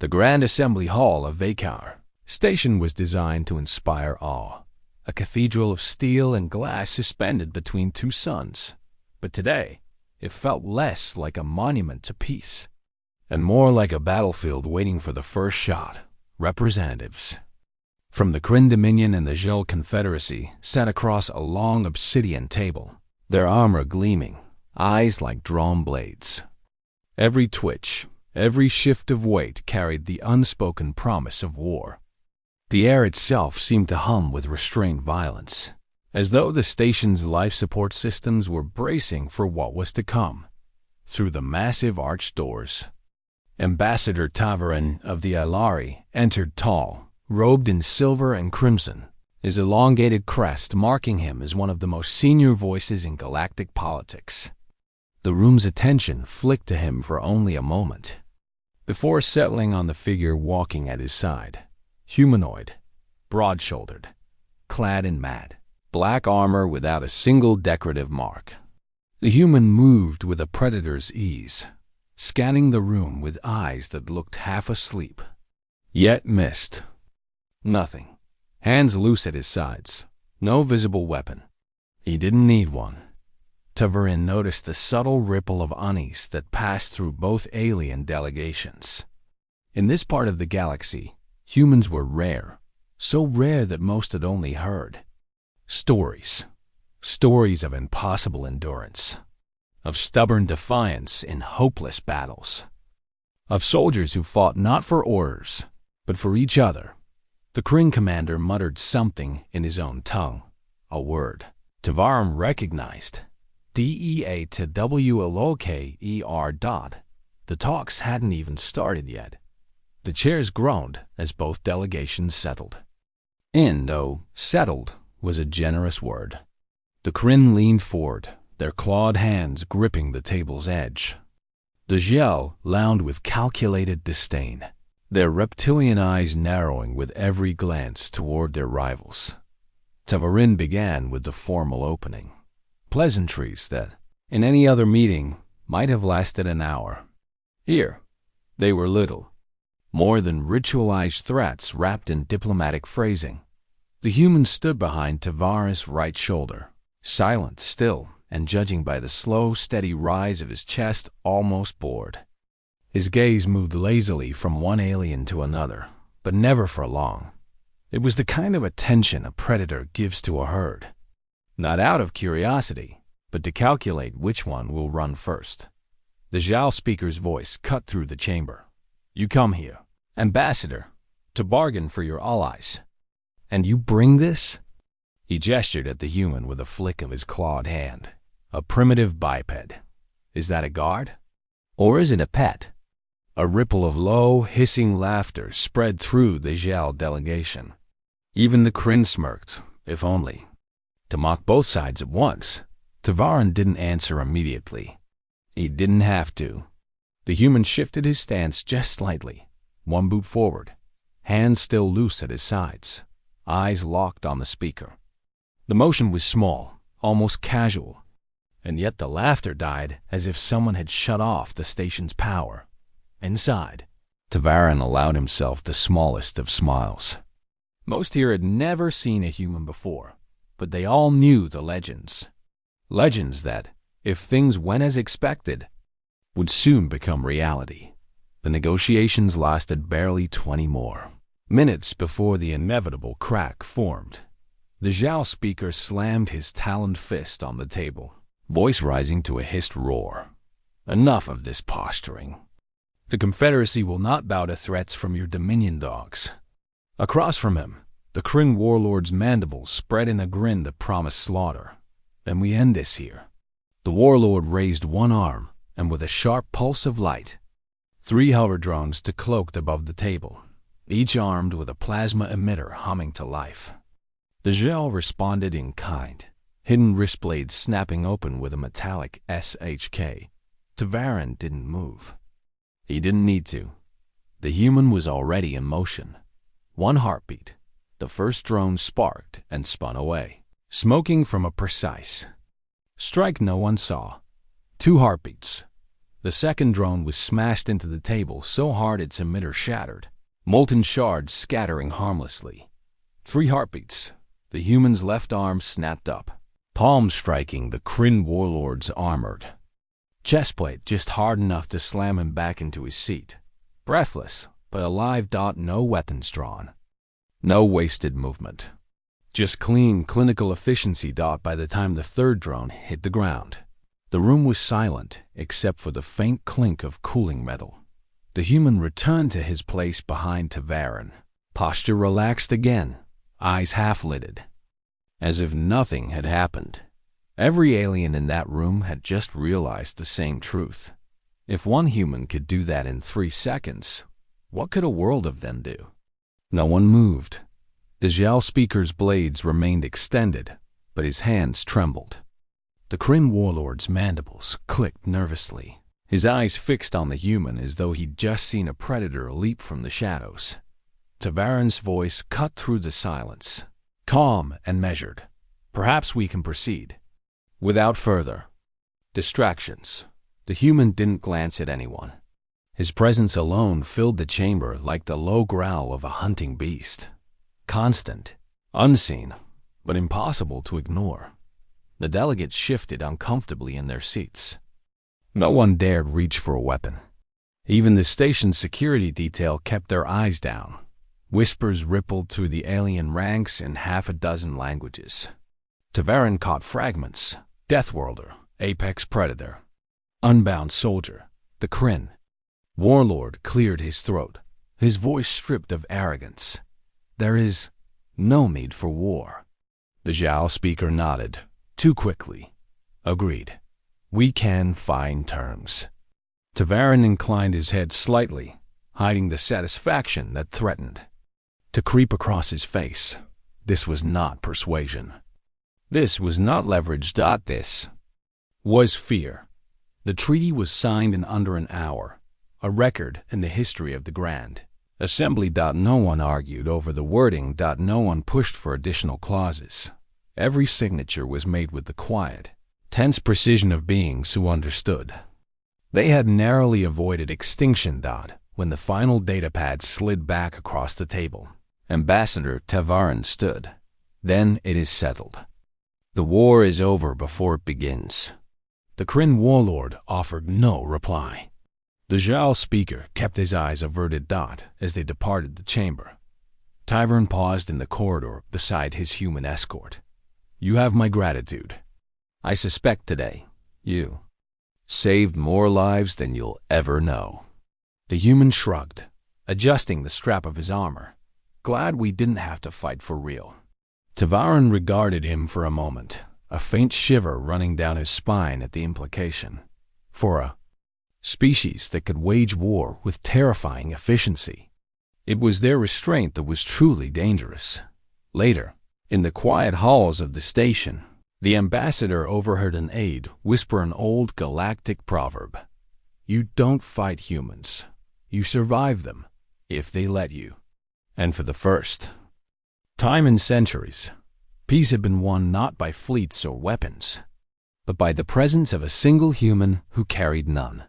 The Grand Assembly Hall of Vakar Station was designed to inspire awe, a cathedral of steel and glass suspended between two suns. But today, it felt less like a monument to peace, and more like a battlefield waiting for the first shot. Representatives from the Kryn Dominion and the Gel Confederacy sat across a long obsidian table, their armor gleaming, eyes like drawn blades. Every twitch, every shift of weight carried the unspoken promise of war. The air itself seemed to hum with restrained violence, as though the station's life support systems were bracing for what was to come. Through the massive arched doors, Ambassador Tavarin of the Ilari entered tall, robed in silver and crimson, his elongated crest marking him as one of the most senior voices in galactic politics. The room's attention flicked to him for only a moment, before settling on the figure walking at his side. Humanoid, broad-shouldered, clad in matte, black armor without a single decorative mark. The human moved with a predator's ease, scanning the room with eyes that looked half asleep, yet missed nothing. Hands loose at his sides, no visible weapon. He didn't need one. Tavarin noticed the subtle ripple of unease that passed through both alien delegations. In this part of the galaxy, humans were rare, so rare that most had only heard stories. Stories of impossible endurance, of stubborn defiance in hopeless battles, of soldiers who fought not for orders, but for each other. The Kryn commander muttered something in his own tongue, a word Tavarin recognized. DEA to WLOKER. The talks hadn't even started yet. The chairs groaned as both delegations settled. Though settled was a generous word. The Kryn leaned forward, their clawed hands gripping the table's edge. The Gel lounged with calculated disdain, their reptilian eyes narrowing with every glance toward their rivals. Tavarin began with the formal opening. Pleasantries that, in any other meeting, might have lasted an hour. Here, they were little more than ritualized threats wrapped in diplomatic phrasing. The human stood behind Tavarin's right shoulder, silent, still, and judging by the slow, steady rise of his chest, almost bored. His gaze moved lazily from one alien to another, but never for long. It was the kind of attention a predator gives to a herd, not out of curiosity, but to calculate which one will run first. The Zhao speaker's voice cut through the chamber. You come here, Ambassador, to bargain for your allies. And you bring this? He gestured at the human with a flick of his clawed hand. A primitive biped. Is that a guard? Or is it a pet? A ripple of low, hissing laughter spread through the Zhao delegation. Even the Kryn smirked, if only. To mock both sides at once, Tavarin didn't answer immediately. He didn't have to. The human shifted his stance just slightly, one boot forward, hands still loose at his sides, eyes locked on the speaker. The motion was small, almost casual, and yet the laughter died as if someone had shut off the station's power. Inside, Tavarin allowed himself the smallest of smiles. Most here had never seen a human before, but they all knew the legends. Legends that, if things went as expected, would soon become reality. The negotiations lasted barely 20 more minutes before the inevitable crack formed. The Zhao speaker slammed his taloned fist on the table, voice rising to a hissed roar. Enough of this posturing. The Confederacy will not bow to threats from your Dominion dogs. Across from him, the Kryn warlord's mandibles spread in a grin that promised slaughter. Then we end this here. The warlord raised one arm, and with a sharp pulse of light, 3 hover drones decloaked above the table, each armed with a plasma emitter humming to life. The Gel responded in kind, hidden wrist blades snapping open with a metallic SHK. Tavarin didn't move. He didn't need to. The human was already in motion. One heartbeat, the first drone sparked and spun away, smoking from a precise strike no one saw. 2 heartbeats. The second drone was smashed into the table so hard its emitter shattered, molten shards scattering harmlessly. 3 heartbeats. The human's left arm snapped up, palm striking the Kryn warlord's armored chestplate just hard enough to slam him back into his seat. Breathless, but alive. No weapons drawn. No wasted movement. Just clean, clinical efficiency. By the time the third drone hit the ground, the room was silent except for the faint clink of cooling metal. The human returned to his place behind Tavarin, posture relaxed again, eyes half-lidded, as if nothing had happened. Every alien in that room had just realized the same truth. If one human could do that in 3 seconds, what could a world of them do? No one moved. The Zhao speaker's blades remained extended, but his hands trembled. The Kryn warlord's mandibles clicked nervously, his eyes fixed on the human as though he'd just seen a predator leap from the shadows. Tavarin's voice cut through the silence, calm and measured. Perhaps we can proceed. Without further distractions. The human didn't glance at anyone. His presence alone filled the chamber like the low growl of a hunting beast. Constant, unseen, but impossible to ignore. The delegates shifted uncomfortably in their seats. No one dared reach for a weapon. Even the station's security detail kept their eyes down. Whispers rippled through the alien ranks in 6 languages. Tavarin caught fragments. Deathworlder, apex predator, unbound soldier, the Kryn warlord cleared his throat, his voice stripped of arrogance. There is no need for war. The Zhao speaker nodded, too quickly. Agreed. We can find terms. Tavarin inclined his head slightly, hiding the satisfaction that threatened to creep across his face. This was not persuasion. This was not leverage. This was fear. The treaty was signed in under an hour, a record in the history of the Grand Assembly. No one argued over the wording. No one pushed for additional clauses. Every signature was made with the quiet, tense precision of beings who understood. They had narrowly avoided extinction. When the final datapad slid back across the table, Ambassador Tavarin stood. Then it is settled. The war is over before it begins. The Kryn warlord offered no reply. The Zhao speaker kept his eyes averted. As they departed the chamber, Tavarin paused in the corridor beside his human escort. You have my gratitude. I suspect today, you saved more lives than you'll ever know. The human shrugged, adjusting the strap of his armor. Glad we didn't have to fight for real. Tavarin regarded him for a moment, a faint shiver running down his spine at the implication. For a species that could wage war with terrifying efficiency, it was their restraint that was truly dangerous. Later, in the quiet halls of the station, the ambassador overheard an aide whisper an old galactic proverb. You don't fight humans. You survive them, if they let you. And for the first time in centuries, peace had been won not by fleets or weapons, but by the presence of a single human who carried none.